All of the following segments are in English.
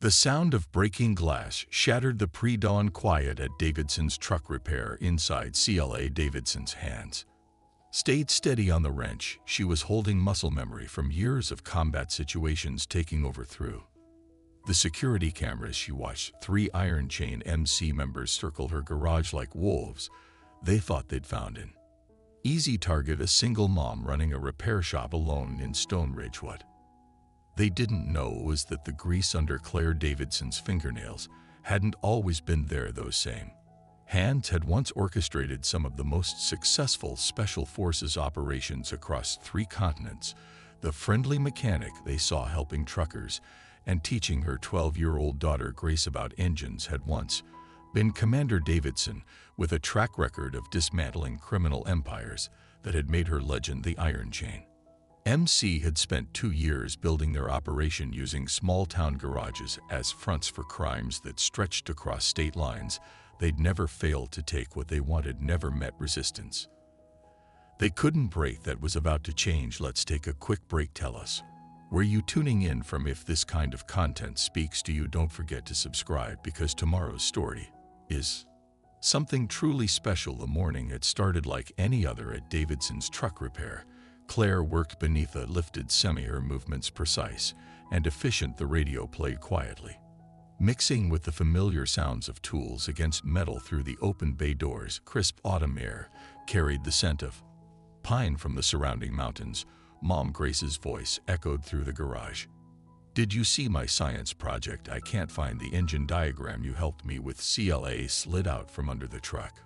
The sound of breaking glass shattered the pre-dawn quiet at Davidson's truck repair inside Claire Davidson's hands. Stayed steady on the wrench, she was holding muscle memory from years of combat situations taking over through. The security cameras she watched 3 Iron Chain MC members circle her garage like wolves. They thought they'd found an easy target, a single mom running a repair shop alone in Stone Ridge. What they didn't know was that the grease under Claire Davidson's fingernails hadn't always been there. Those same hands had once orchestrated some of the most successful special forces operations across 3 continents. The friendly mechanic they saw helping truckers and teaching her 12-year-old daughter Grace about engines had once been Commander Davidson, with a track record of dismantling criminal empires that had made her legend the Iron Chain. MC had spent 2 years building their operation using small-town garages as fronts for crimes that stretched across state lines. They'd never failed to take what they wanted, never met resistance. They couldn't break. That was about to change. Let's take a quick break. Tell us where you tuning in from. If this kind of content speaks to you, don't forget to subscribe, because tomorrow's story is something truly special. The morning had started like any other at Davidson's truck repair. Claire worked beneath a lifted semi, her movements precise and efficient. The radio played quietly, mixing with the familiar sounds of tools against metal through the open bay doors. Crisp autumn air carried the scent of pine from the surrounding mountains. Mom Grace's voice echoed through the garage. "Did you see my science project? I can't find the engine diagram you helped me with." CLA slid out from under the truck,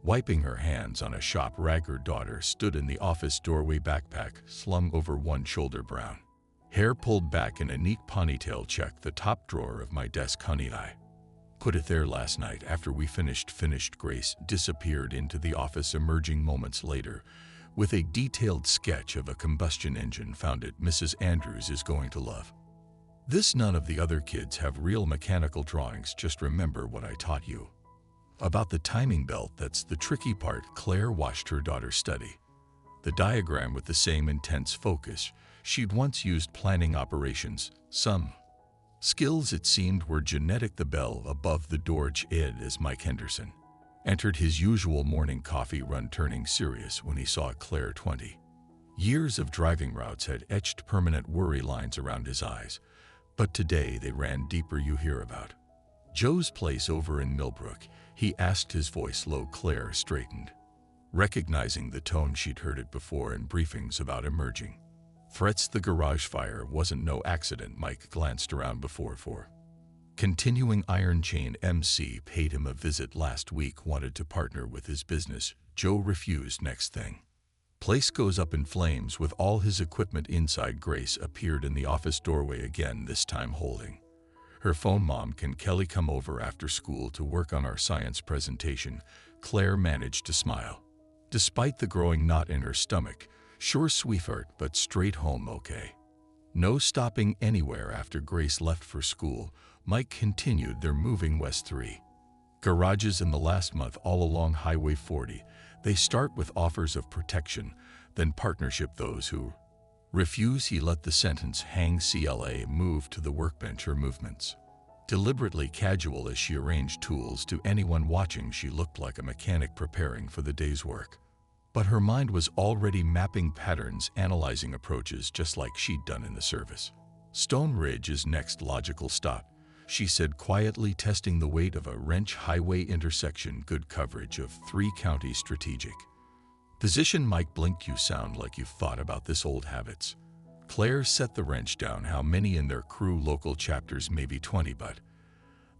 wiping her hands on a shop rag. Her daughter stood in the office doorway, backpack slung over one shoulder, brown hair pulled back in a neat ponytail. "Check the top drawer of my desk, honey. I put it there last night after we finished." Grace disappeared into the office, emerging moments later with a detailed sketch of a combustion engine. "Found it. Mrs. Andrews is going to love this. None of the other kids have real mechanical drawings. Just remember what I taught you about the timing belt. That's the tricky part." Claire watched her daughter study the diagram with the same intense focus she'd once used planning operations. Some skills, it seemed, were genetic. The bell above the door chimed as Mike Henderson entered his usual morning coffee run, turning serious when he saw Claire. 20 years of driving routes had etched permanent worry lines around his eyes, but today they ran deeper. "You hear about Joe's place over in Millbrook?" he asked, his voice low. Claire straightened, recognizing the tone. She'd heard it before in briefings about emerging threats. "The garage fire wasn't no accident." Mike glanced around before continuing. Iron Chain MC paid him a visit last week, wanted to partner with his business. Joe refused. Next thing, place goes up in flames with all his equipment inside. Grace appeared in the office doorway again, this time holding her phone. "Mom, can Kelly come over after school to work on our science presentation?" Claire managed to smile, despite the growing knot in her stomach. "Sure, sweetheart, but straight home, okay? No stopping anywhere." After Grace left for school, Mike continued. They're moving west 3 garages in the last month, all along Highway 40. They start with offers of protection, then partnership. Those who refuse, he let the sentence hang. CLA moved to the workbench, her movements deliberately casual as she arranged tools. To anyone watching, she looked like a mechanic preparing for the day's work, but her mind was already mapping patterns, analyzing approaches, just like she'd done in the service. "Stone Ridge is next logical stop," she said quietly, testing the weight of a wrench. "Highway intersection, good coverage of 3 counties, strategic position." Mike blinked. "You sound like you've thought about this. Old habits." Claire set the wrench down. "How many in their crew?" "Local chapters, maybe 20, but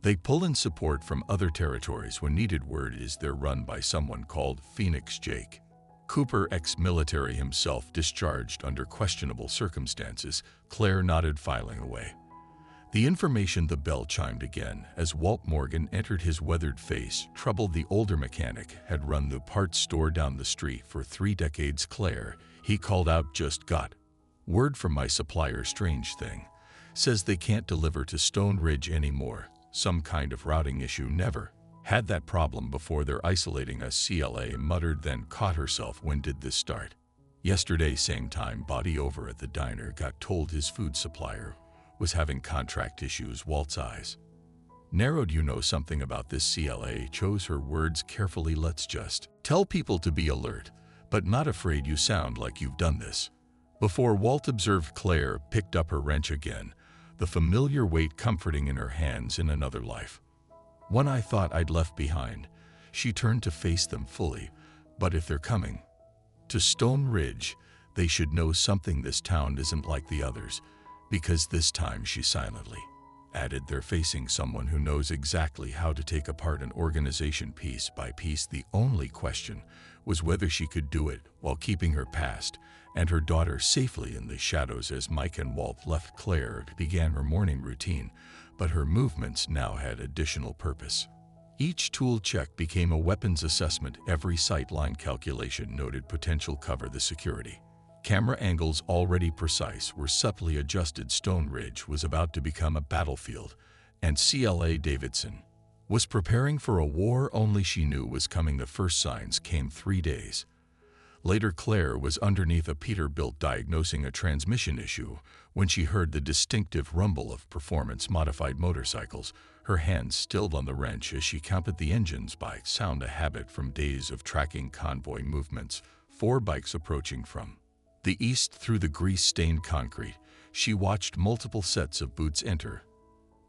they pull in support from other territories when needed." "Word is they're run by someone called Phoenix Jake Cooper, ex-military himself, discharged under questionable circumstances." Claire nodded, filing away the information. The bell chimed again as Walt Morgan entered, his weathered face troubled. The older mechanic had run the parts store down the street for 3 decades. "Claire," he called out, "just got word from my supplier. Strange thing. Says they can't deliver to Stone Ridge anymore. Some kind of routing issue. Never had that problem before. They're isolating us." CLA muttered, then caught herself. "When did this start?" "Yesterday, same time. Body over at the diner. Got told his food supplier was having contract issues. Walt's eyes narrowed. You know something about this? CLA chose her words carefully. Let's just tell people to be alert, but not afraid. You sound like you've done this before. Walt observed. Claire picked up her wrench again, the familiar weight comforting in her hands. In another life, one I thought I'd left behind. She turned to face them fully. But if they're coming to Stone Ridge, they should know something. This town isn't like the others, because this time, she silently added, they're facing someone who knows exactly how to take apart an organization piece by piece. The only question was whether she could do it while keeping her past and her daughter safely in the shadows. As Mike and Walt left, Claire began her morning routine, but her movements now had additional purpose. Each tool check became a weapons assessment. Every sightline calculation noted potential cover. The security camera angles, already precise, were subtly adjusted. Stone Ridge was about to become a battlefield, and CLA Davidson was preparing for a war only she knew was coming. The first signs came 3 days later. Claire was underneath a Peterbilt diagnosing a transmission issue when she heard the distinctive rumble of performance-modified motorcycles. Her hands stilled on the wrench as she counted the engines. By sound, a habit from days of tracking convoy movements. 4 bikes approaching from the east through the grease-stained concrete. She watched multiple sets of boots enter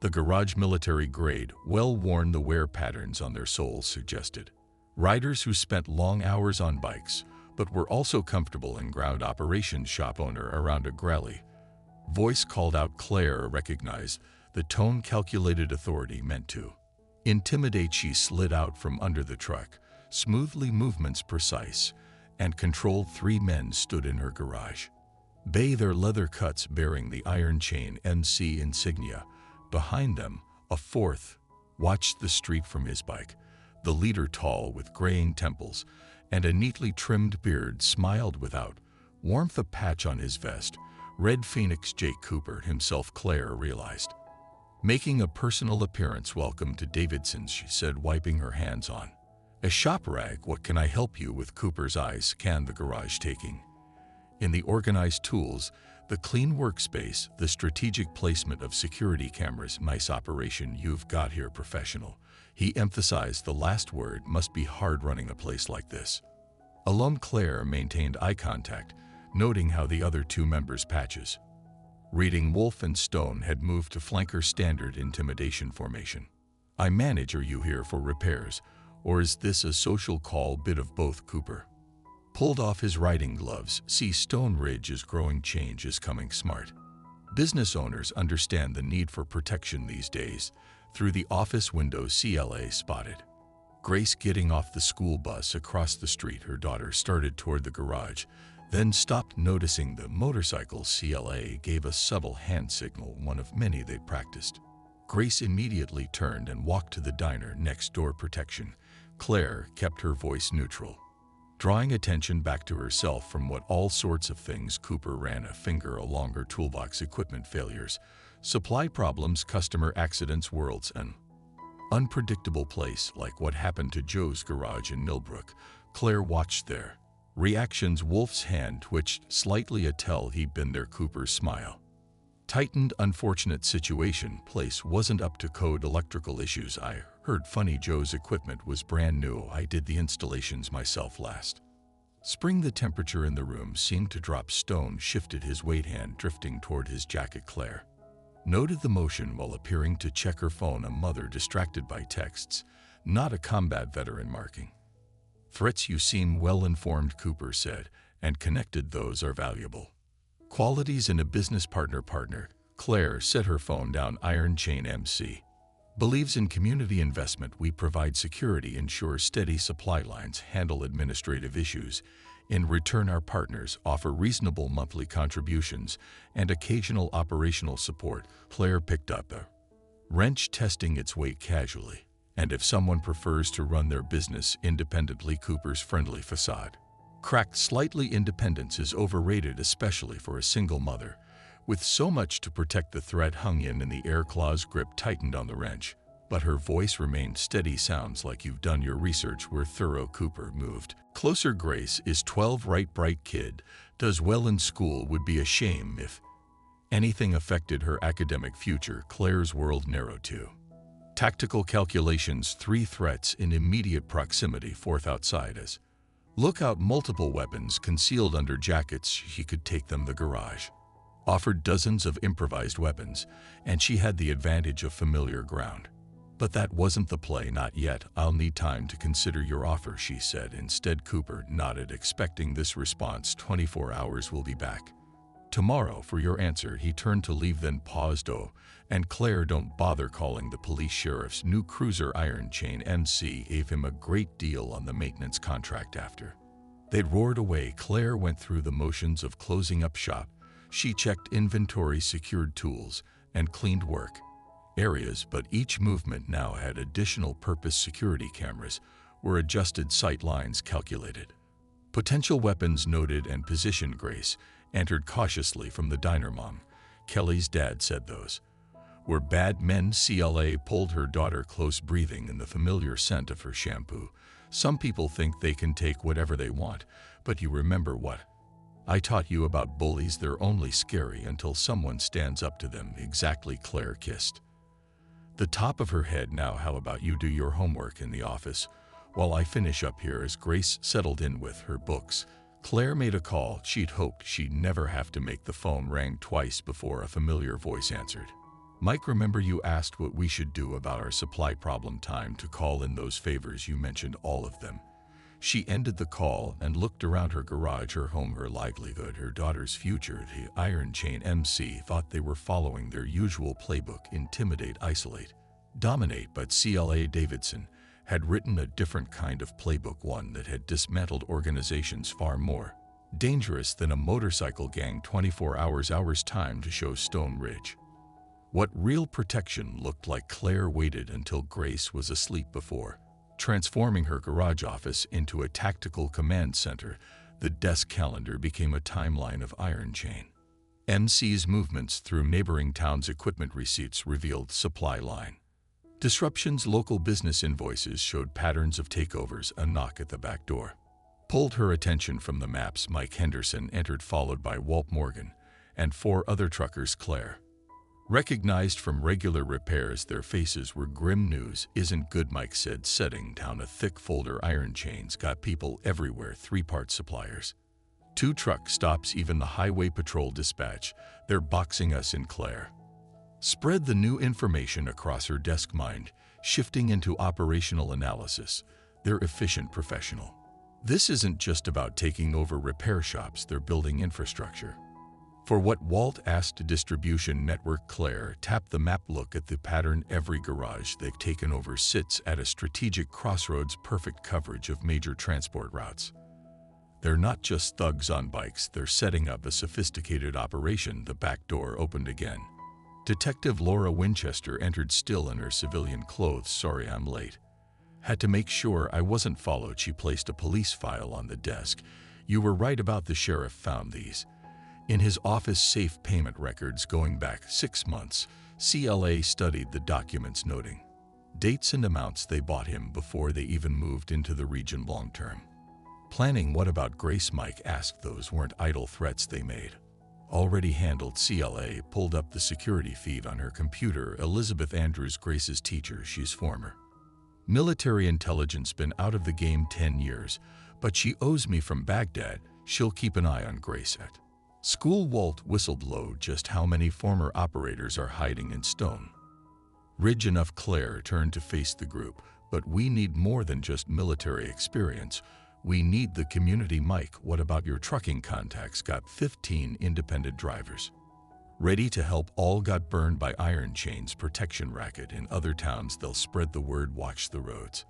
the garage. Military grade, well-worn. The wear patterns on their soles suggested riders who spent long hours on bikes, but were also comfortable in ground operations. Shop owner around a growly voice called out. Claire recognized the tone. Calculated authority meant to intimidate. She slid out from under the truck, smoothly, movements precise and controlled. 3 men stood in her garage bay, their leather cuts bearing the Iron Chain MC insignia. Behind them, a 4th watched the street from his bike. The leader, tall with graying temples and a neatly trimmed beard, smiled without warmth. A patch on his vest read Phoenix. Jake Cooper himself, Claire realized, making a personal appearance. Welcome to Davidson's, she said, wiping her hands on a shop rag. What can I help you with? Cooper's eyes scanned the garage, taking in the organized tools, the clean workspace, the strategic placement of security cameras. Nice operation you've got here, professional. He emphasized the last word. Must be hard running a place like this alone. Claire maintained eye contact, noting how the other 2 members' patches reading Wolf and Stone had moved to flanker standard intimidation formation. I manage. Are you here for repairs, or is this a social call? Bit of both. Cooper pulled off his riding gloves. See, Stone Ridge is growing. Change is coming. Smart business owners understand the need for protection these days. Through the office window, CLA spotted Grace getting off the school bus across the street. Her daughter started toward the garage, then stopped. Noticing the motorcycle, CLA gave a subtle hand signal, one of many they practiced. Grace immediately turned and walked to the diner next door. Protection. Claire kept her voice neutral, drawing attention back to herself from what all sorts of things. Cooper ran a finger along her toolbox. Equipment failures, supply problems, customer accidents. Worlds an unpredictable place, like what happened to Joe's garage in Millbrook. Claire watched their reactions. Wolf's hand twitched slightly, a tell he'd been there. Cooper's smile tightened. Unfortunate situation. Place wasn't up to code. Electrical issues. I heard funny. Joe's equipment was brand new. I did the installations myself last spring. The temperature in the room seemed to drop. Stone shifted his weight, hand drifting toward his jacket. Claire noted the motion while appearing to check her phone. A mother distracted by texts, not a combat veteran marking threats. You seem well informed, Cooper said, and connected. Those are valuable qualities in a business partner. Claire set her phone down. Iron Chain MC believes in community investment. We provide security, ensure steady supply lines, handle administrative issues. In return, our partners offer reasonable monthly contributions and occasional operational support. Claire picked up a wrench, testing its weight casually. And if someone prefers to run their business independently, Cooper's friendly facade cracked slightly. Independence is overrated, especially for a single mother with so much to protect. The threat hung in the air. Claw's grip tightened on the wrench, but her voice remained steady. Sounds like you've done your research. We're thorough. Cooper moved closer. Grace is 12, right? Bright kid, does well in school. Would be a shame if Anything affected her academic future, Claire's world narrowed to. Tactical calculations, 3 threats in immediate proximity, 4th outside us. Look out, multiple weapons concealed under jackets, she could take them the garage. Offered dozens of improvised weapons, and she had the advantage of familiar ground. But that wasn't the play, not yet. I'll need time to consider your offer, she said. Instead, Cooper nodded, expecting this response. 24 hours, will be back tomorrow for your answer. He turned to leave, then paused. Oh, and Claire, don't bother calling the police. Sheriff's new cruiser Iron Chain MC gave him a great deal on the maintenance contract. After they'd roared away, Claire went through the motions of closing up shop. She checked inventory, secured tools, and cleaned work areas, but each movement now had additional purpose. Security cameras were adjusted, sight lines calculated, potential weapons noted and positioned. Grace entered cautiously from the diner. Mom, Kelly's dad, said those were bad men. CLA pulled her daughter close, breathing in the familiar scent of her shampoo. Some people think they can take whatever they want, but you remember what I taught you about bullies? They're only scary until someone stands up to them. Exactly. Claire kissed the top of her head. Now how about you do your homework in the office while I finish up here? As Grace settled in with her books, Claire made a call. She'd hoped she'd never have to make. The phone rang twice before a familiar voice answered. Mike, remember you asked what we should do about our supply problem? Time to call in those favors you mentioned, all of them. She ended the call and looked around her garage, her home, her livelihood, her daughter's future. The Iron Chain MC thought they were following their usual playbook: intimidate, isolate, dominate. But Claire Davidson had written a different kind of playbook, one that had dismantled organizations far more dangerous than a motorcycle gang. 24 hours time to show Stone Ridge what real protection looked like. Claire waited until Grace was asleep before transforming her garage office into a tactical command center. The desk calendar became a timeline of Iron Chain MC's movements through neighboring towns. Equipment receipts revealed supply line disruptions. Local business invoices showed patterns of takeovers. A knock at the back door pulled her attention from the maps. Mike Henderson entered, followed by Walt Morgan and 4 other truckers. Claire recognized from regular repairs. Their faces were grim. News isn't good, Mike said, setting down a thick folder. Iron Chain's got people everywhere. 3 part suppliers, 2 truck stops, even the highway patrol dispatch. They're boxing us in. Claire spread the new information across her desk, mind shifting into operational analysis. They're efficient, professional. This isn't just about taking over repair shops, they're building infrastructure for what Walt asked, a distribution network. Claire tapped the map. Look at the pattern. Every garage they've taken over sits at a strategic crossroads, perfect coverage of major transport routes. They're not just thugs on bikes, they're setting up a sophisticated operation. The back door opened again. Detective Laura Winchester entered, still in her civilian clothes. Sorry I'm late. Had to make sure I wasn't followed. She placed a police file on the desk. You were right about the sheriff found these in his office safe, payment records going back 6 months. CLA studied the documents, noting dates and amounts they bought him before they even moved into the region. Long-term planning. What about Grace? Mike asked. Those weren't idle threats they made. Already handled. CLA pulled up the security feed on her computer. Elizabeth Andrews, Grace's teacher. She's former military intelligence, been out of the game 10 years, but she owes me from Baghdad. She'll keep an eye on Grace at school. Walt whistled low. Just how many former operators are hiding in Stone Ridge? Enough. Claire turned to face the group. But we need more than just military experience. We need the community. Mike, what about your trucking contacts? Got 15 independent drivers ready to help. All got burned by Iron Chain's protection racket in other towns. They'll spread the word. Watch the roads.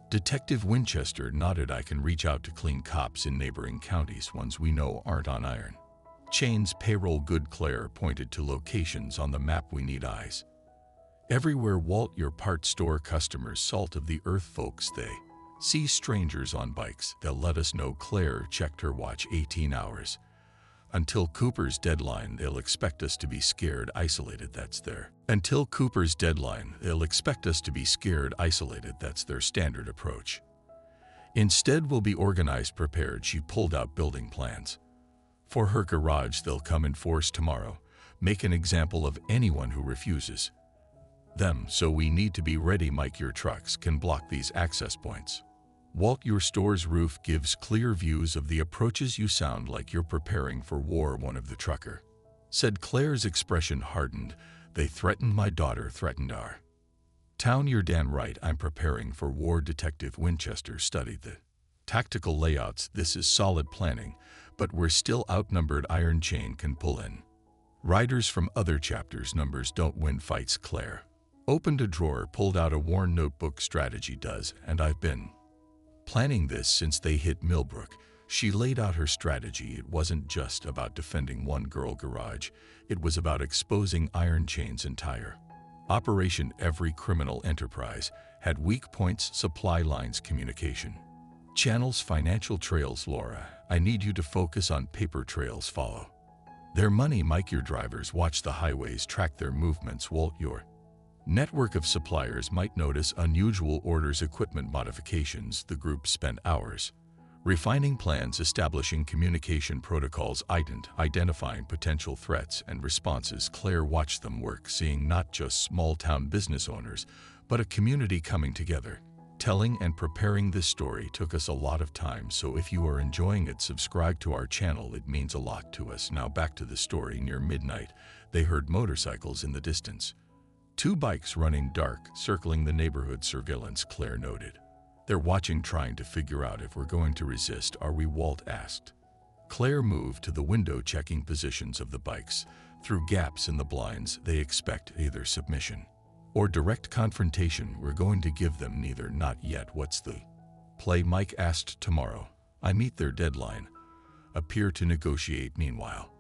Detective Winchester nodded. I can reach out to clean cops in neighboring counties, ones we know aren't on Iron Chain's payroll. Good. Claire pointed to locations on the map. We need eyes everywhere. Walt, your parts store customers, salt of the earth folks. They see strangers on bikes, they'll let us know. Claire checked her watch. 18 hours until Cooper's deadline. They'll expect us to be scared, isolated. That's their until Cooper's deadline. They'll expect us to be scared, isolated. That's their standard approach. Instead, we'll be organized, prepared. She pulled out building plans for her garage. They'll come in force tomorrow, Make an example of anyone who refuses them, so we need to be ready. Mike, your trucks can block these access points. Walt, your store's roof gives clear views of the approaches. You sound like you're preparing for war, one of the trucker said. Claire's expression hardened. They threatened my daughter, threatened our town. You're damn right, I'm preparing for war. Detective Winchester studied the tactical layouts. This is solid planning, but we're still outnumbered. Iron Chain can pull in riders from other chapters. Numbers don't win fights. Claire opened a drawer, pulled out a worn notebook. Strategy does, and I've been planning this since they hit Millbrook. She laid out her strategy. It wasn't just about defending one girl garage. It was about exposing Iron Chain's entire operation. Every criminal enterprise had weak points: supply lines, communication channels, financial trails. Laura, I need you to focus on paper trails. Follow their money. Mike, your drivers watch the highways, track their movements. Walt, your network of suppliers might notice unusual orders, equipment modifications. The group spent hours refining plans, establishing communication protocols, identifying potential threats and responses. Claire watched them work, seeing not just small-town business owners, but a community coming together. Telling and preparing this story took us a lot of time, so if you are enjoying it, subscribe to our channel. It means a lot to us. Now back to the story. Near midnight, they heard motorcycles in the distance. 2 bikes running dark, circling the neighborhood. Surveillance, Claire noted. They're watching, trying to figure out if we're going to resist. Are we? Walt asked. Claire moved to the window, checking positions of the bikes. Through gaps in the blinds, they expect either submission or direct confrontation. We're going to give them neither. Not yet. What's the play? Mike asked. Tomorrow, I meet their deadline. Appear to negotiate. Meanwhile,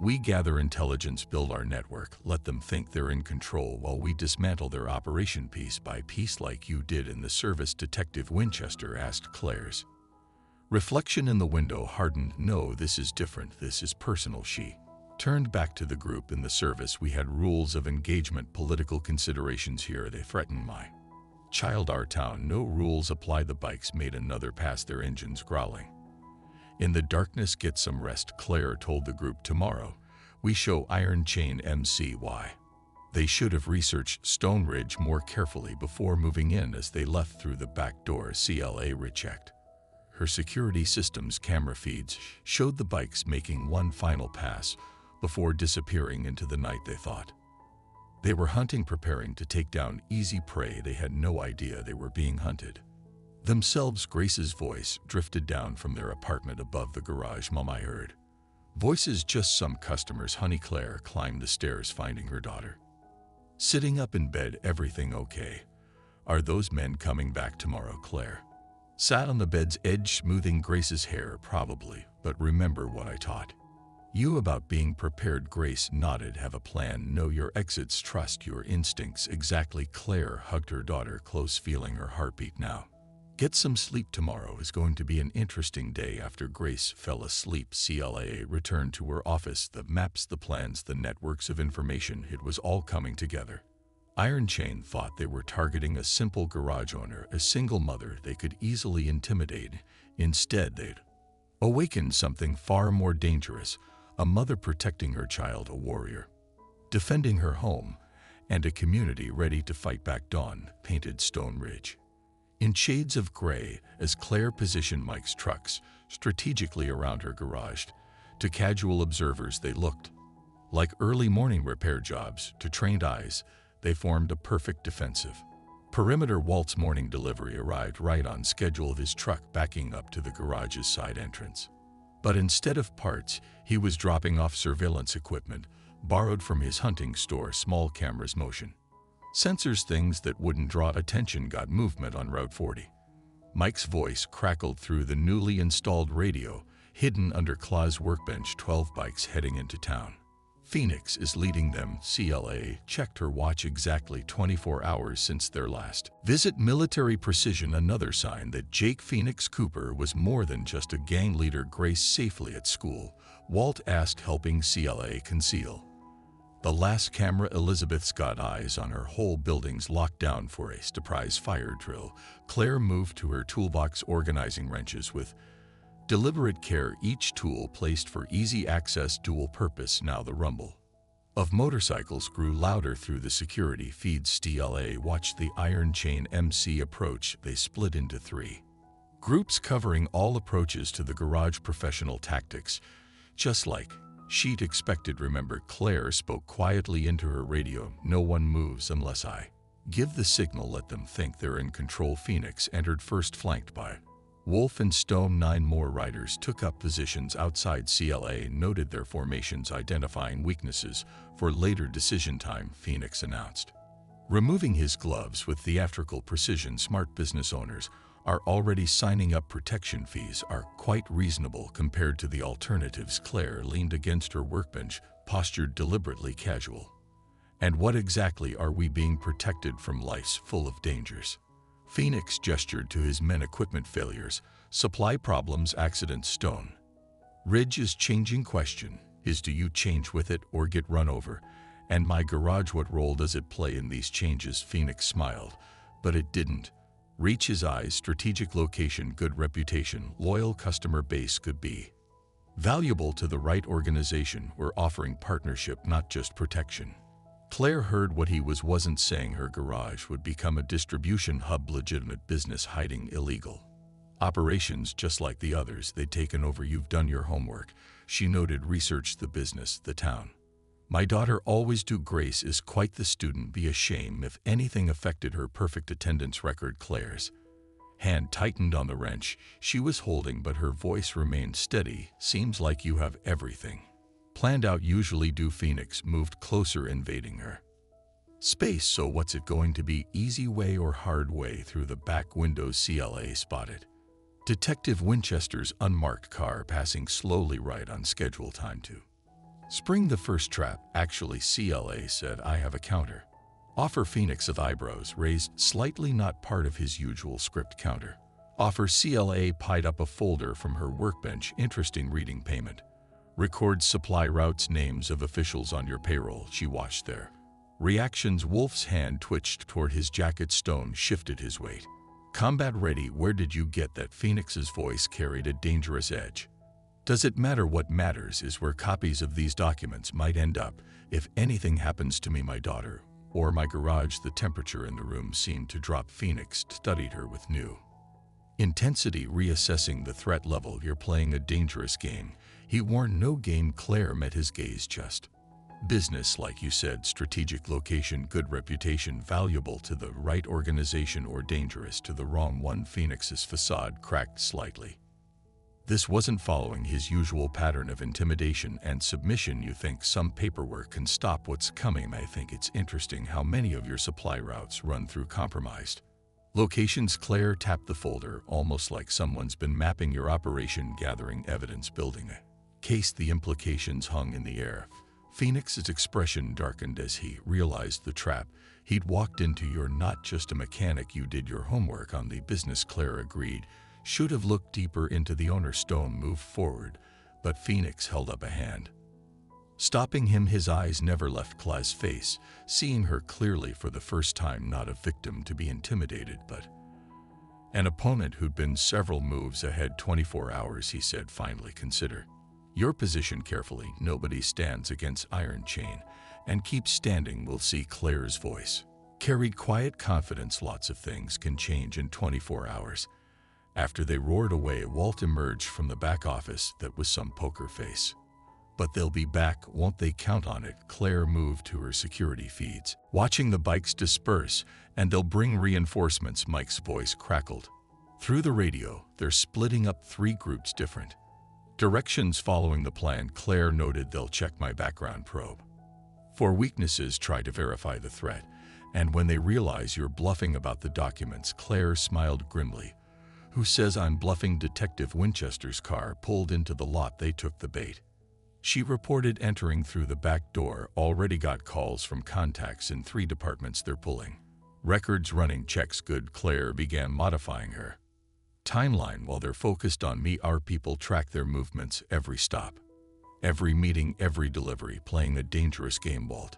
we gather intelligence, build our network, let them think they're in control while we dismantle their operation piece by piece, like you did in the service. Detective Winchester asked. Claire's reflection in the window hardened. No, this is different. This is personal. She turned back to the group. In the service, we had rules of engagement, political considerations. Here they threaten my child, our town. No rules apply. The bikes made another pass, their engines growling. In the darkness, get some rest, Claire told the group. Tomorrow, we show Iron Chain MCY. They should have researched Stone Ridge more carefully before moving in. As they left through the back door, CLA rechecked her security systems. Camera feeds showed the bikes making one final pass before disappearing into the night. They thought they were hunting, preparing to take down easy prey. They had no idea they were being hunted themselves. Grace's voice drifted down from their apartment above the garage. Mom, I heard voices. Just some customers, honey. Claire climbed the stairs, finding her daughter sitting up in bed. Everything okay? Are those men coming back tomorrow? Claire sat on the bed's edge, smoothing Grace's hair. Probably, but remember what I taught you about being prepared. Grace nodded. Have a plan, know your exits, trust your instincts. Exactly. Claire hugged her daughter close, feeling her heartbeat. Now get some sleep. Tomorrow is going to be an interesting day. After Grace fell asleep, CLA returned to her office. The maps, the plans, the networks of information, it was all coming together. Iron Chain thought they were targeting a simple garage owner, a single mother they could easily intimidate. Instead, they'd awakened something far more dangerous: a mother protecting her child, a warrior defending her home, and a community ready to fight back. Dawn painted Stone Ridge in shades of gray as Claire positioned Mike's trucks strategically around her garage. To casual observers, they looked like early morning repair jobs. To trained eyes, they formed a perfect defensive perimeter. Walt's morning delivery arrived right on schedule, his truck backing up to the garage's side entrance. But instead of parts, he was dropping off surveillance equipment borrowed from his hunting store. Small cameras, motion sensors, things that wouldn't draw attention. Got movement on Route 40. Mike's voice crackled through the newly installed radio, hidden under Claw's workbench. 12 bikes heading into town. Phoenix is leading them. CLA checked her watch. Exactly 24 hours since their last visit. Military precision, another sign that Jake Phoenix Cooper was more than just a gang leader. Grace safely at school, Walt asked, helping CLA conceal the last camera. Elizabeth's got eyes on her. Whole building's locked down for a surprise fire drill. Claire moved to her toolbox, organizing wrenches with deliberate care, each tool placed for easy access, dual purpose. Now the rumble of motorcycles grew louder through the security feeds. TLA watched the Iron Chain MC approach. They split into three groups covering all approaches to the garage. Professional tactics, just like she'd expected. Remember, Claire spoke quietly into her radio. No one moves unless I give the signal. Let them think they're in control. Phoenix entered first, flanked by Wolf and Stone. 9 more riders took up positions outside. CLA noted their formations, identifying weaknesses for later decision time. Phoenix announced, removing his gloves with theatrical precision. Smart business owners are already signing up. Protection fees are quite reasonable compared to the alternatives. Claire leaned against her workbench, postured deliberately casual. And what exactly are we being protected from? Life's full of dangers. Phoenix gestured to his men. Equipment failures, supply problems, accidents. Stone Ridge is changing. Question is, do you change with it or get run over? And my garage, what role does it play in these changes? Phoenix smiled, but it didn't reach his eyes. Strategic location, good reputation, loyal customer base could be valuable to the right organization. We're offering partnership, not just protection. Claire heard what he wasn't saying. Her garage would become a distribution hub, legitimate business hiding illegal operations just like the others they'd taken over. You've done your homework, she noted. Researched the business, the town. My daughter always do. Grace is quite the student. Be a shame if anything affected her perfect attendance record. Claire's hand tightened on the wrench she was holding, but her voice remained steady. Seems like you have everything planned out. Usually do. Phoenix moved closer, invading her space. So what's it going to be? Easy way or hard way? Through the back windows, CLA spotted Detective Winchester's unmarked car passing slowly right on schedule. Time to spring the first trap. Actually, CLA said, I have a counter offer. Phoenix of eyebrows raised slightly, not part of his usual script. Counter offer. CLA pied up a folder from her workbench. Interesting reading. Payment records, supply routes, names of officials on your payroll. She watched their reactions. Wolf's hand twitched toward his jacket. Stone shifted his weight. Combat ready. Where did you get that? Phoenix's voice carried a dangerous edge. Does it matter? What matters is where copies of these documents might end up if anything happens to me, my daughter, or my garage. The temperature in the room seemed to drop. Phoenix studied her with new intensity, reassessing the threat level. You're playing a dangerous game, he warned. No game. Claire met his gaze. Just business, like you said. Strategic location, good reputation, valuable to the right organization or dangerous to the wrong one. Phoenix's facade cracked slightly. This wasn't following his usual pattern of intimidation and submission. You think some paperwork can stop what's coming? I think it's interesting how many of your supply routes run through compromised locations. Claire tapped the folder, almost like someone's been mapping your operation, gathering evidence, building a case. The implications hung in the air. Phoenix's expression darkened as he realized the trap he'd walked into. You're not just a mechanic, you did your homework on the business. Claire agreed. Should have looked deeper into the owner. Stone moved forward, but Phoenix held up a hand, stopping him. His eyes never left Claire's face, seeing her clearly for the first time. Not a victim to be intimidated, but an opponent who'd been several moves ahead. 24 hours, he said finally. Consider your position carefully. Nobody stands against Iron Chain and keeps standing. We'll see. Claire's voice carried quiet confidence. Lots of things can change in 24 hours. After they roared away, Walt emerged from the back office. That was some poker face. But they'll be back, won't they? Count on it. Claire moved to her security feeds, watching the bikes disperse. And they'll bring reinforcements. Mike's voice crackled through the radio. They're splitting up 3 groups, different directions, following the plan. Claire noted, they'll check my background probe for weaknesses, try to verify the threat. And when they realize you're bluffing about the documents. Claire smiled grimly. Who says I'm bluffing? Detective Winchester's car pulled into the lot. They took the bait, she reported, entering through the back door. Already got calls from contacts in 3 departments. They're pulling records, running checks. Good. Claire began modifying her timeline. While they're focused on me, our people track their movements, every stop, every meeting, every delivery. Playing a dangerous game, Walt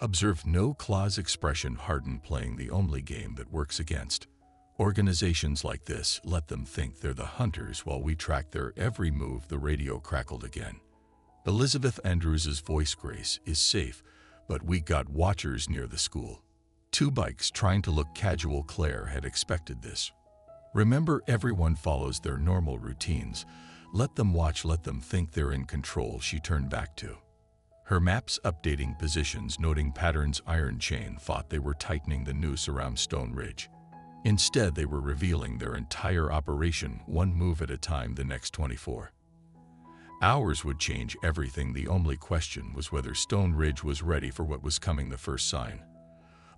observed. No Claw's expression hardened. Playing the only game that works against organizations like this. Let them think they're the hunters while we track their every move. The radio crackled again. Elizabeth Andrews's voice, Grace, is safe, but we got watchers near the school. 2 bikes trying to look casual. Claire had expected this. Remember, everyone follows their normal routines. Let them watch, let them think they're in control, she turned back to her maps, updating positions, noting patterns. Iron Chain thought they were tightening the noose around Stone Ridge. Instead, they were revealing their entire operation, one move at a time. The next 24 hours would change everything. The only question was whether Stone Ridge was ready for what was coming. The first sign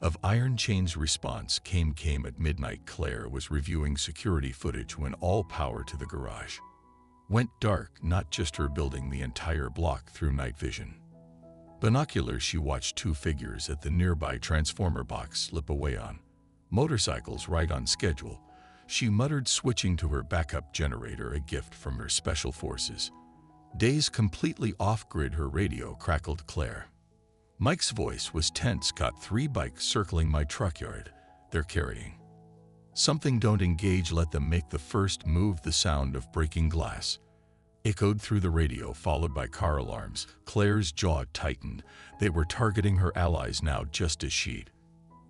of Iron Chain's response came at midnight. Claire was reviewing security footage when all power to the garage went dark, not just her building, the entire block. Through night vision binoculars, she watched 2 figures at the nearby transformer box slip away on motorcycles, right on schedule. She muttered, switching to her backup generator, a gift from her special forces days, completely off-grid. Her radio crackled. Claire. Mike's voice was tense. Got 3 bikes circling my truck yard. They're carrying something. Don't engage, let them make the first move. The sound of breaking glass echoed through the radio, followed by car alarms. Claire's jaw tightened. They were targeting her allies now, just as she'd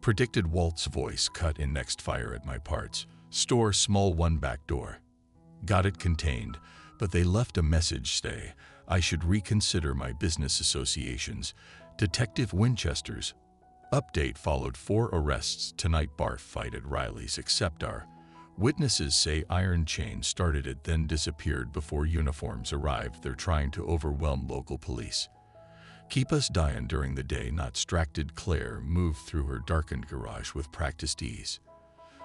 predicted. Walt's voice cut in. Next, fire at my parts store, small one back door. Got it contained, but they left a message. Stay. I should reconsider my business associations. Detective Winchester's update followed. 4 arrests tonight. Bar fight at Riley's, except our witnesses say Iron Chain started it, then disappeared before uniforms arrived. They're trying to overwhelm local police. Keep us dying during the day, not distracted. Claire moved through her darkened garage with practiced ease,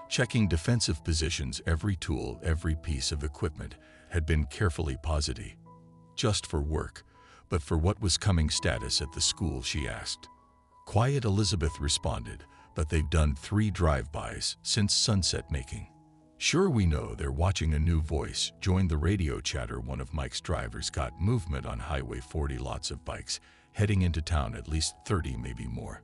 checking defensive positions. Every tool, every piece of equipment had been carefully posited. Just for work, but for what was coming. Status at the school, she asked. Quiet, Elizabeth responded, but they've done 3 drive-bys since sunset. Making sure we know they're watching. A new voice joined the radio chatter. One of Mike's drivers got movement on Highway 40. Lots of bikes heading into town, at least 30, maybe more.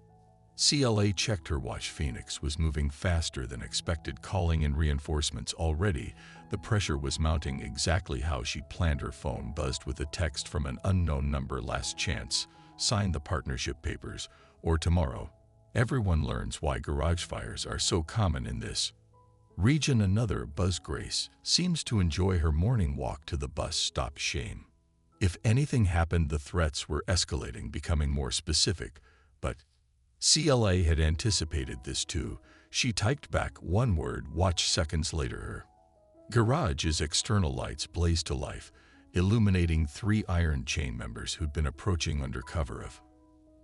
CLA checked her watch. Phoenix was moving faster than expected, calling in reinforcements already. The pressure was mounting, exactly how she planned. Her phone buzzed with a text from an unknown number. Last chance, sign the partnership papers, or tomorrow everyone learns why garage fires are so common in this region. Another buzz. Grace seems to enjoy her morning walk to the bus stop. Shame if anything happened. The threats were escalating, becoming more specific, but CLA had anticipated this too. She typed back one word, watch. Seconds later, her garage's external lights blazed to life, illuminating 3 Iron Chain members who'd been approaching under cover of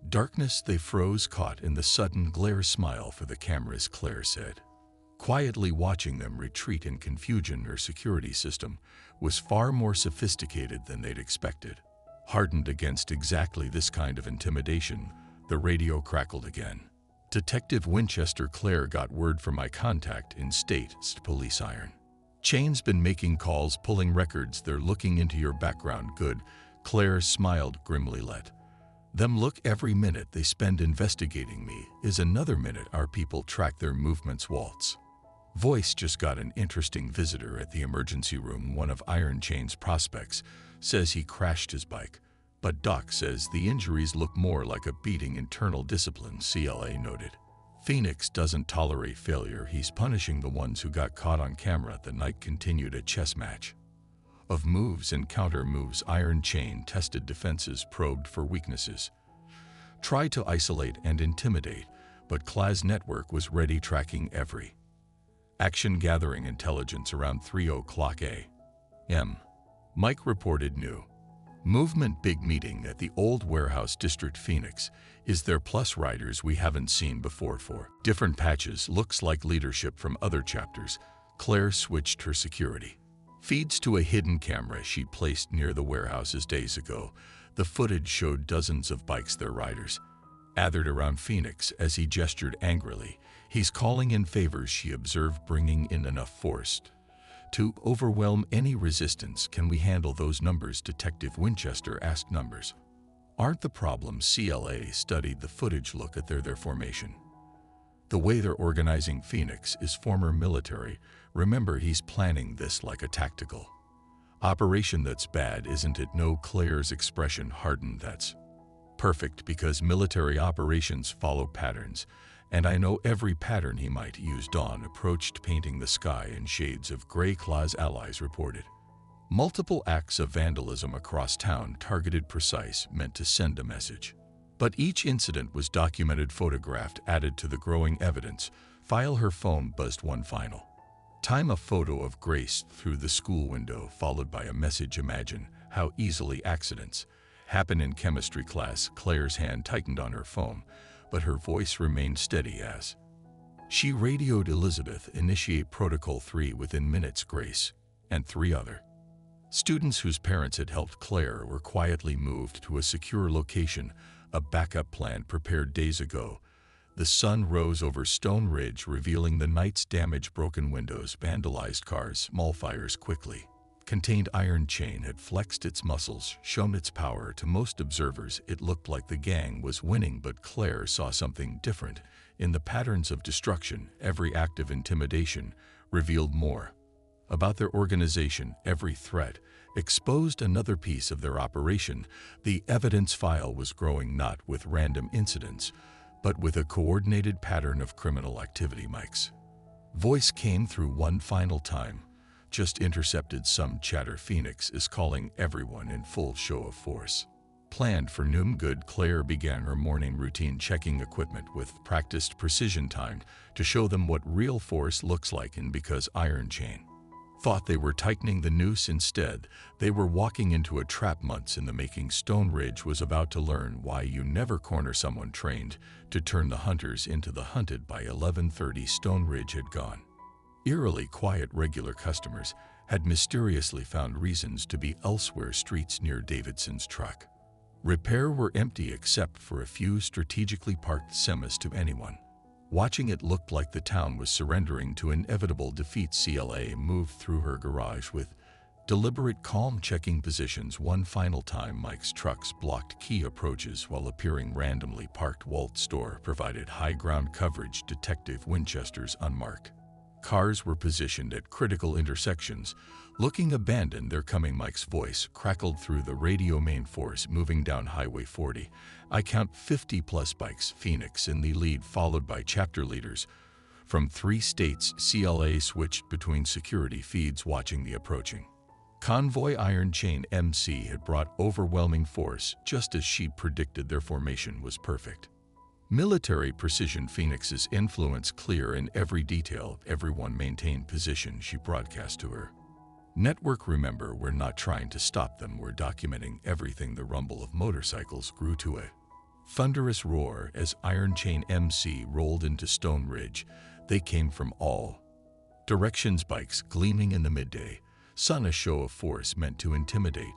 darkness. They froze, caught in the sudden glare. Smile for the cameras, Claire said, quietly watching them retreat in confusion. Her security system was far more sophisticated than they'd expected, hardened against exactly this kind of intimidation. The radio crackled again. Detective Winchester. Claire got word from my contact in state police. Iron Chain's been making calls, pulling records. They're looking into your background. Good. Claire smiled grimly. Let them look. Every minute they spend investigating me is another minute our people track their movements. Walt's voice just got an interesting visitor at the emergency room. One of Iron Chain's prospects says he crashed his bike, but Doc says the injuries look more like a beating. Internal discipline, CLA noted. Phoenix doesn't tolerate failure. He's punishing the ones who got caught on camera. The night continued, a chess match of moves and counter moves. Iron Chain tested defenses, probed for weaknesses, tried to isolate and intimidate, but Cla's network was ready, tracking every action. Gathering intelligence around 3:00 a.m. Mike reported new movement. Big meeting at the old warehouse district. Phoenix is there, plus riders we haven't seen before for different patches. Looks like leadership from other chapters. Claire switched her security feeds to a hidden camera she placed near the warehouses days ago. The footage showed dozens of bikes, their riders, gathered around Phoenix as he gestured angrily. He's calling in favors, she observed, bringing in enough force to overwhelm any resistance. Can we handle those numbers? Detective Winchester asked. Numbers aren't the problem. CLA studied the footage. Look at their formation. The way they're organizing. Phoenix is former military. Remember, he's planning this like a tactical Operation that's bad, isn't it? No, Claire's expression hardened. That's perfect, because military operations follow patterns, and I know every pattern he might use. Dawn approached, painting the sky in shades of gray. Claw's allies reported multiple acts of vandalism across town, targeted, precise, meant to send a message. But each incident was documented, photographed, added to the growing evidence file. Her phone buzzed one final time, a photo of Grace through the school window, followed by a message. Imagine how easily accidents happen in chemistry class. Claire's hand tightened on her phone, but her voice remained steady as she radioed Elizabeth. Initiate Protocol 3 within minutes. Grace and 3 other students whose parents had helped Claire were quietly moved to a secure location, a backup plan prepared days ago. The sun rose over Stone Ridge, revealing the night's damage: broken windows, vandalized cars, small fires quickly contained. Iron Chain had flexed its muscles, shown its power. To most observers, it looked like the gang was winning, but Claire saw something different in the patterns of destruction. Every act of intimidation revealed more about their organization. Every threat exposed another piece of their operation. The evidence file was growing, not with random incidents, but with a coordinated pattern of criminal activity. Mike's voice came through one final time. Just intercepted some chatter. Phoenix is calling everyone in full show of force. Planned for noon. Good. Claire began her morning routine, checking equipment with practiced precision, timed to show them what real force looks like. And because Iron Chain thought they were tightening the noose, instead, they were walking into a trap. Months in the making. Stone Ridge was about to learn why you never corner someone trained to turn the hunters into the hunted. By 11:30, Stone Ridge had gone eerily quiet. Regular customers had mysteriously found reasons to be elsewhere. Streets near Davidson's truck repair were empty, except for a few strategically parked semis. To anyone watching, it looked like the town was surrendering to inevitable defeat. CLA moved through her garage with deliberate calm, checking positions one final time. Mike's trucks blocked key approaches while appearing randomly parked. Walt's store provided high ground coverage. Detective Winchester's unmarked cars were positioned at critical intersections, looking abandoned. They're coming. Mike's voice crackled through the radio. Main force moving down Highway 40. I count 50+ bikes. Phoenix in the lead, followed by chapter leaders from 3 states. CLA switched between security feeds, watching the approaching convoy. Iron Chain MC had brought overwhelming force, just as she predicted. Their formation was perfect. Military precision. Phoenix's influence clear in every detail. Everyone maintained position, she broadcast to her network. Remember, we're not trying to stop them, we're documenting everything. The rumble of motorcycles grew to a thunderous roar as Iron Chain MC rolled into Stone Ridge. They came from all directions, bikes gleaming in the midday sun, a show of force meant to intimidate,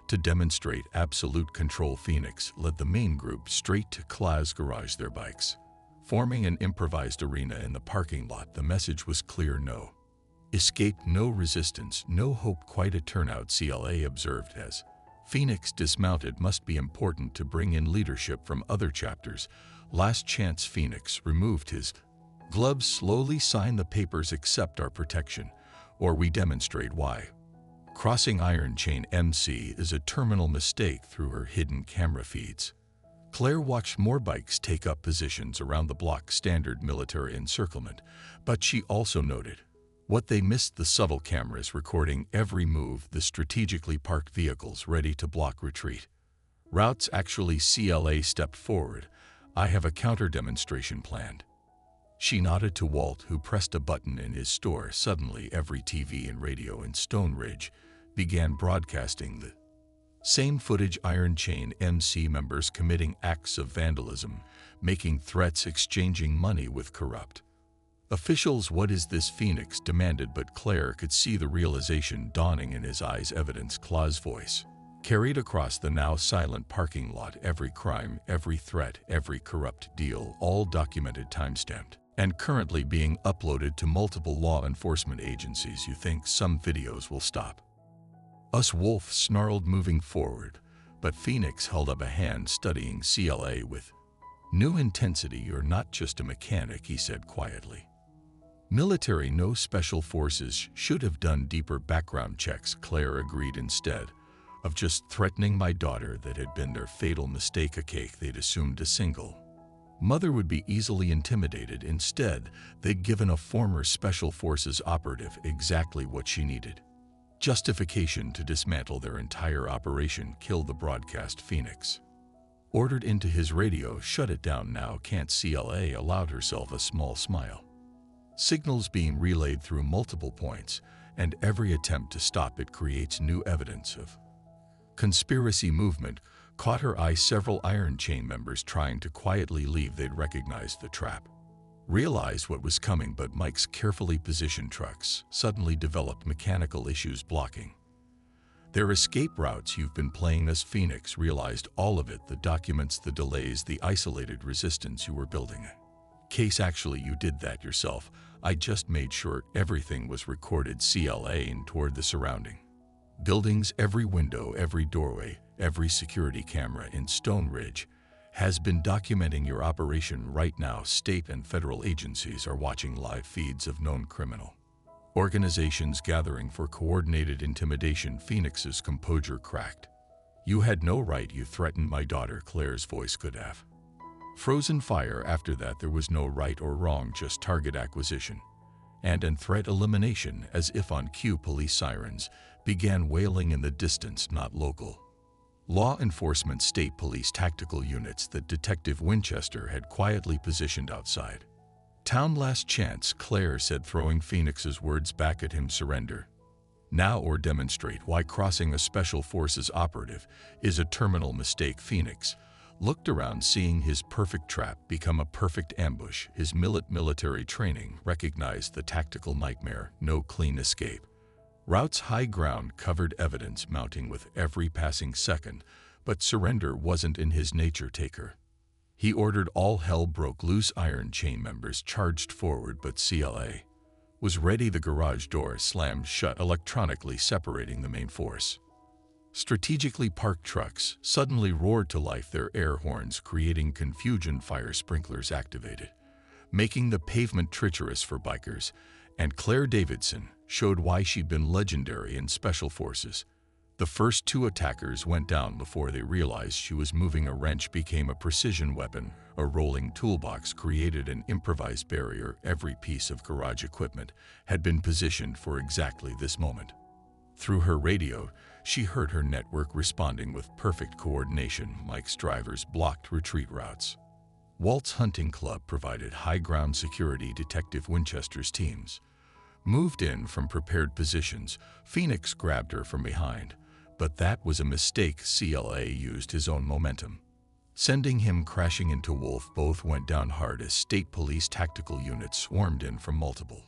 to demonstrate absolute control. Phoenix led the main group straight to Claire's garage, their bikes forming an improvised arena in the parking lot. The message was clear: no escape, no resistance, no hope. Quite a turnout, CLA observed as Phoenix dismounted. Must be important to bring in leadership from other chapters. Last chance. Phoenix removed his gloves, slowly. Sign the papers, accept our protection, or we demonstrate why. Crossing Iron Chain MC is a terminal mistake. Through her hidden camera feeds, Claire watched more bikes take up positions around the block. Standard military encirclement, but she also noted what they missed: the subtle cameras recording every move, the strategically parked vehicles ready to block retreat routes. Actually, CLA stepped forward. I have a counter demonstration planned. She nodded to Walt, who pressed a button in his store. Suddenly, every TV and radio in Stone Ridge began broadcasting the same footage: Iron Chain MC members committing acts of vandalism, making threats, exchanging money with corrupt officials. What is this? Phoenix demanded, but Claire could see the realization dawning in his eyes. Evidence. Claw's voice carried across the now silent parking lot. Every crime, every threat, every corrupt deal, all documented, timestamped, and currently being uploaded to multiple law enforcement agencies. You think some videos will stop us? Wolf snarled, moving forward, but Phoenix held up a hand, studying CLA with new intensity. You're not just a mechanic, he said quietly. Military, no special forces should have done deeper background checks, Claire agreed. Instead of just threatening my daughter, that had been their fatal mistake, a cake they'd assumed a single mother would be easily intimidated. Instead, they'd given a former special forces operative exactly what she needed: justification to dismantle their entire operation, kill the broadcast. Phoenix ordered into his radio, shut it down now. Can't. CLA allowed herself a small smile. Signals being relayed through multiple points, and every attempt to stop it creates new evidence of conspiracy. Movement caught her eye. Several Iron Chain members trying to quietly leave. They'd recognized the trap, realized what was coming, but Mike's carefully positioned trucks suddenly developed mechanical issues blocking their escape routes. You've been playing us. Phoenix realized all of it: the documents, the delays, the isolated resistance. You were building a case. Actually, you did that yourself. I just made sure everything was recorded. CLA and toward the surrounding buildings. Every window, every doorway, every security camera in Stone Ridge has been documenting your operation right now. State and federal agencies are watching live feeds of known criminal organizations gathering for coordinated intimidation. Phoenix's composure cracked. You had no right. You threatened my daughter. Claire's voice could have frozen fire. After that, there was no right or wrong, just target acquisition and threat elimination. As if on cue, police sirens began wailing in the distance. Not local law enforcement, state police tactical units that Detective Winchester had quietly positioned outside town. Last chance, Claire said, throwing Phoenix's words back at him. Surrender now or demonstrate why crossing a special forces operative is a terminal mistake. Phoenix looked around, seeing his perfect trap become a perfect ambush. His military training recognized the tactical nightmare: no clean escape routes, high ground covered, evidence mounting with every passing second. But surrender wasn't in his nature. Taker, he ordered. All hell broke loose. Iron Chain members charged forward, but CLA was ready. The garage door slammed shut electronically, separating the main force. Strategically parked trucks suddenly roared to life, their air horns creating confusion. Fire sprinklers activated, making the pavement treacherous for bikers, and Claire Davidson showed why she'd been legendary in special forces. The first two attackers went down before they realized she was moving. A wrench became a precision weapon. A rolling toolbox created an improvised barrier. Every piece of garage equipment had been positioned for exactly this moment. Through her radio, she heard her network responding with perfect coordination. Mike's drivers blocked retreat routes. Walt's Hunting Club provided high ground security. Detective Winchester's teams moved in from prepared positions. Phoenix grabbed her from behind, but that was a mistake. CLA used his own momentum, sending him crashing into Wolf. Both went down hard as state police tactical units swarmed in from multiple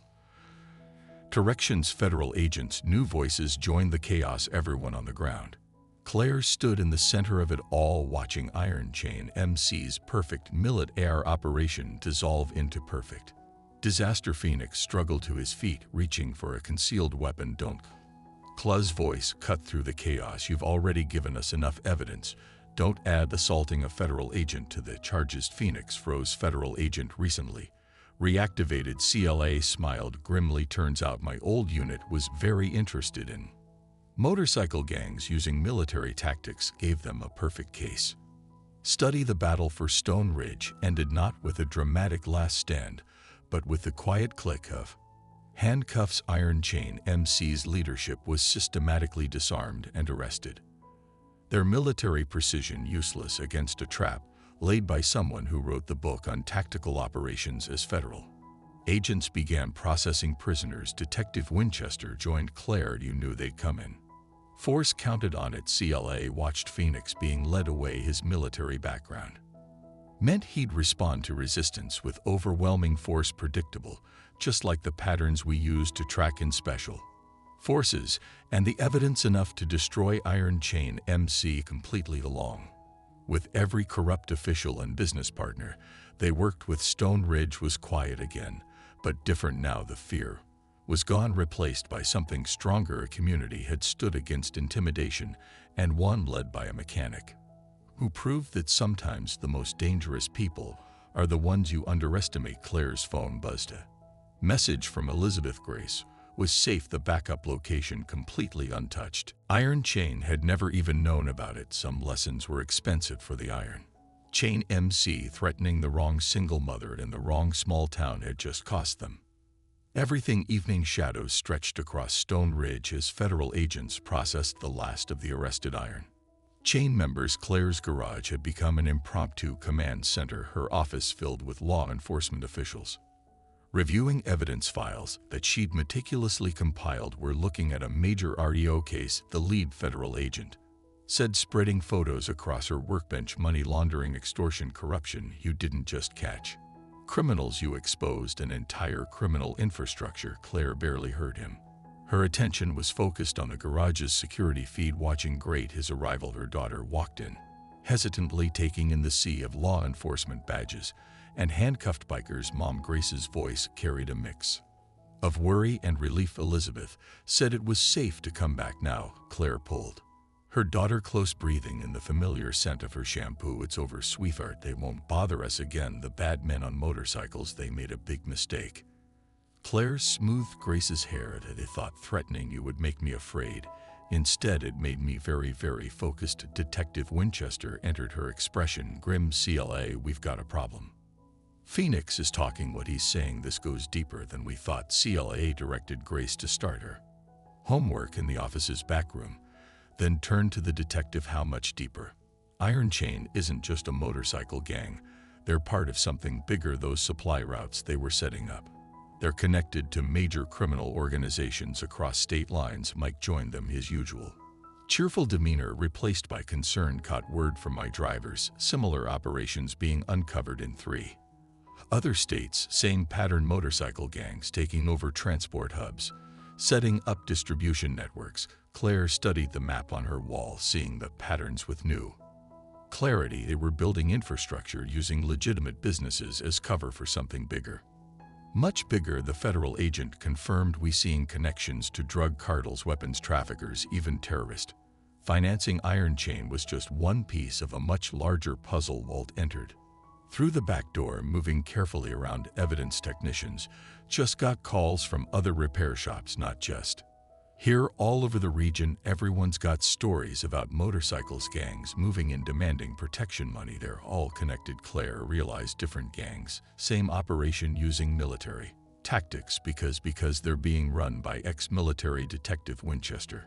directions. Federal agents, new voices joined the chaos. Everyone on the ground. Claire stood in the center of it all, watching Iron Chain MC's perfect military operation dissolve into perfect disaster. Phoenix struggled to his feet, reaching for a concealed weapon. Don't. Claw's voice cut through the chaos. You've already given us enough evidence. Don't add assaulting a federal agent to the charges. Phoenix froze. Federal agent recently reactivated. CLA smiled grimly. Turns out my old unit was very interested in motorcycle gangs using military tactics. Gave them a perfect case study. The battle for Stone Ridge ended not with a dramatic last stand, but with the quiet click of handcuffs. Iron Chain MC's leadership was systematically disarmed and arrested, their military precision useless against a trap laid by someone who wrote the book on tactical operations. As federal agents began processing prisoners, Detective Winchester joined Claire. You knew they'd come in force, counted on it. CLA watched Phoenix being led away. His military background meant he'd respond to resistance with overwhelming force, predictable, just like the patterns we use to track in special forces, and the evidence enough to destroy Iron Chain MC completely. Along with every corrupt official and business partner they worked with, Stone Ridge was quiet again, but different now. The fear was gone, replaced by something stronger. A community had stood against intimidation, and one led by a mechanic who proved that sometimes the most dangerous people are the ones you underestimate. Claire's phone buzzed. A Message from Elizabeth Grace. Was safe the backup location completely untouched. Iron chain had never even known about it. Some lessons were expensive for the iron. Chain MC threatening the wrong single mother in the wrong small town had just cost them everything. Evening shadows stretched across Stone Ridge as federal agents processed the last of the arrested iron chain members. Claire's garage had become an impromptu command center, her office filled with law enforcement officials reviewing evidence files that she'd meticulously compiled. Were looking at a major REO case, the lead federal agent said, spreading photos across her workbench. Money laundering, extortion, corruption. You didn't just catch criminals, you exposed an entire criminal infrastructure. Claire barely heard him. Her attention was focused on the garage's security feed, watching Great his arrival. Her daughter walked in, hesitantly taking in the sea of law enforcement badges and handcuffed bikers. Mom Grace's voice carried a mix of worry and relief. Elizabeth said it was safe to come back now. Claire pulled her daughter close, breathing in the familiar scent of her shampoo. It's over, sweetheart. They won't bother us again. The bad men on motorcycles, they made a big mistake. Claire smoothed Grace's hair. They thought threatening you would make me afraid. Instead, it made me very, very focused. Detective Winchester entered, her expression grim. CLA, we've got a problem. Phoenix is talking. What he's saying, this goes deeper than we thought. CLA directed Grace to start her homework in the office's back room, then turned to the detective. How much deeper? Iron Chain isn't just a motorcycle gang. They're part of something bigger. Those supply routes they were setting up, they're connected to major criminal organizations across state lines. Mike joined them, his usual cheerful demeanor replaced by concern. Caught word from my drivers, similar operations being uncovered in 3 other states. Same pattern, motorcycle gangs taking over transport hubs, setting up distribution networks. Claire studied the map on her wall, seeing the patterns with new clarity. They were building infrastructure using legitimate businesses as cover for something bigger. Much bigger, the federal agent confirmed. We seeing connections to drug cartels, weapons traffickers, even terrorist financing. Iron Chain was just one piece of a much larger puzzle. Walt entered through the back door, moving carefully around. Evidence technicians just got calls from other repair shops, not just here, all over the region. Everyone's got stories about motorcycles, gangs moving in, demanding protection money. They're all connected. Claire realized different gangs, same operation, using military tactics because they're being run by ex-military. Detective Winchester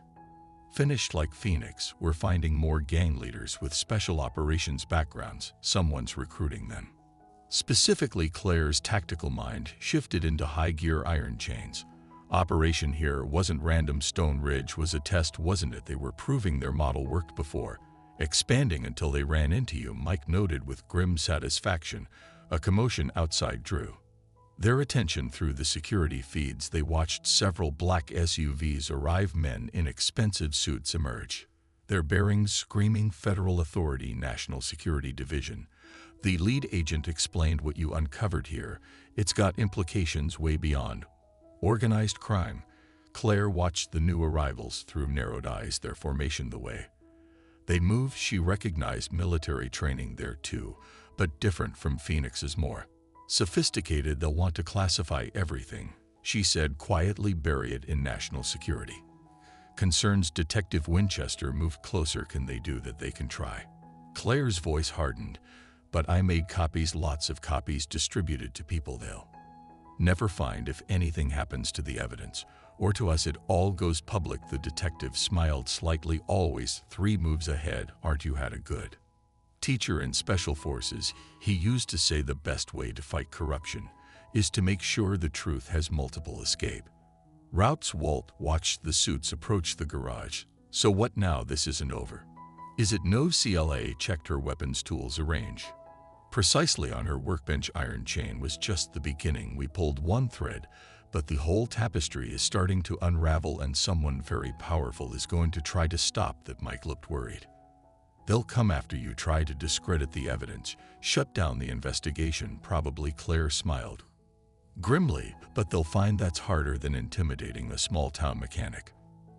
finished. Like Phoenix, we're finding more gang leaders with special operations backgrounds. Someone's recruiting them. Specifically, Claire's tactical mind shifted into high gear. Iron Chain's operation here wasn't random. Stone Ridge was a test, wasn't it? They were proving their model worked before expanding until they ran into you, Mike noted with grim satisfaction. A commotion outside drew their attention. Through the security feeds, they watched several black SUVs arrive. Men in expensive suits emerge, their bearings screaming Federal Authority, National Security Division. The lead agent explained, what you uncovered here, it's got implications way beyond organized crime. Claire watched the new arrivals through narrowed eyes, their formation, the way they moved. She recognized military training there too, but different from Phoenix's. More sophisticated. They'll want to classify everything, she said quietly. Bury it in national security concerns. Detective Winchester moved closer. Can they do that? They can try. Claire's voice hardened. But I made copies, lots of copies, distributed to people they'll never find. If anything happens to the evidence, or to us, it all goes public. The detective smiled slightly. Always 3 moves ahead. Aren't you? Had a good teacher in special forces. He used to say the best way to fight corruption is to make sure the truth has multiple escape routes. Walt watched the suits approach the garage. So what now? This isn't over, is it? No. CLA checked her weapons, tools, arrange precisely on her workbench. Iron Chain was just the beginning. We pulled one thread, but the whole tapestry is starting to unravel, and someone very powerful is going to try to stop that. Mike looked worried. They'll come after you, try to discredit the evidence, shut down the investigation, probably. Claire smiled grimly, but they'll find that's harder than intimidating a small-town mechanic.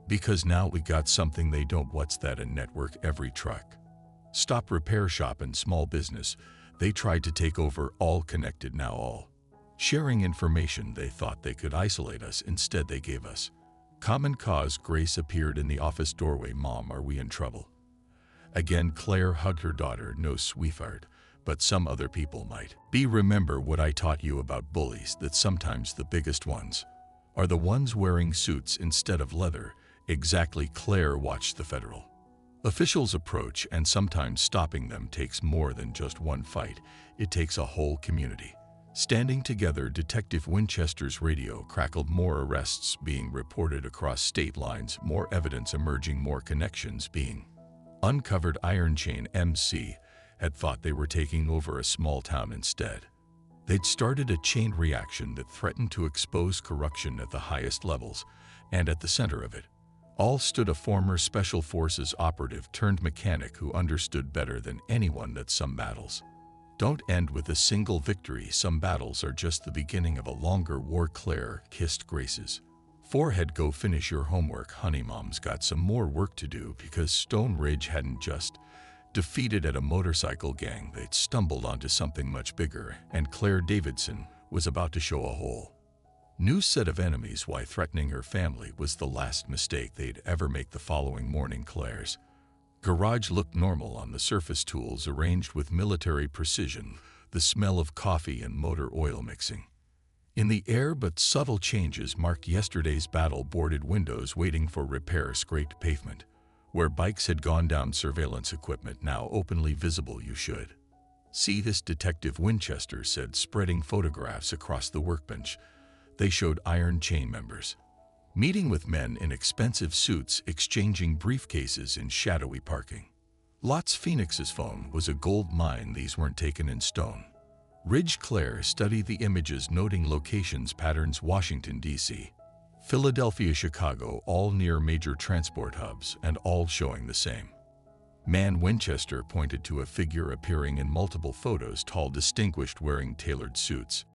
Because now we got something they don't. What's that? A network. Every truck stop, repair shop, and small business. They tried to take over, all connected now, all Sharing information they thought they could isolate us, instead they gave us. Common cause. Grace appeared in the office doorway. Mom, are we in trouble? Again, Claire hugged her daughter. No, sweetheart, but some other people might be. Remember what I taught you about bullies, that sometimes the biggest ones are the ones wearing suits instead of leather. Exactly. Claire watched the federal officials approach, and sometimes stopping them takes more than just one fight. It takes a whole community standing together. Detective Winchester's radio crackled. More arrests being reported across state lines, more evidence emerging, more connections being uncovered. Iron Chain MC had thought they were taking over a small town. Instead, they'd started a chain reaction that threatened to expose corruption at the highest levels, and at the center of it all stood a former Special Forces operative turned mechanic who understood better than anyone that some battles don't end with a single victory. Some battles are just the beginning of a longer war. Claire kissed Grace's forehead. Go finish your homework, honey. Mom's got some more work to do, because Stone Ridge hadn't just defeated at a motorcycle gang. They'd stumbled onto something much bigger, and Claire Davidson was about to show a whole new set of enemies why threatening her family was the last mistake they'd ever make. The following morning, Claire's garage looked normal on the surface, tools arranged with military precision, the smell of coffee and motor oil mixing in the air, but subtle changes marked yesterday's battle. Boarded windows waiting for repair, scraped pavement where bikes had gone down, surveillance equipment now openly visible. You should see this, Detective Winchester said, spreading photographs across the workbench. They showed Iron Chain members meeting with men in expensive suits, exchanging briefcases in shadowy parking lots. Phoenix's phone was a gold mine. These weren't taken in stone Ridge. Claire studied the images, noting locations, patterns. Washington, D.C., Philadelphia, Chicago, all near major transport hubs and all showing the same man. Winchester pointed to a figure appearing in multiple photos, tall, distinguished, wearing tailored suits.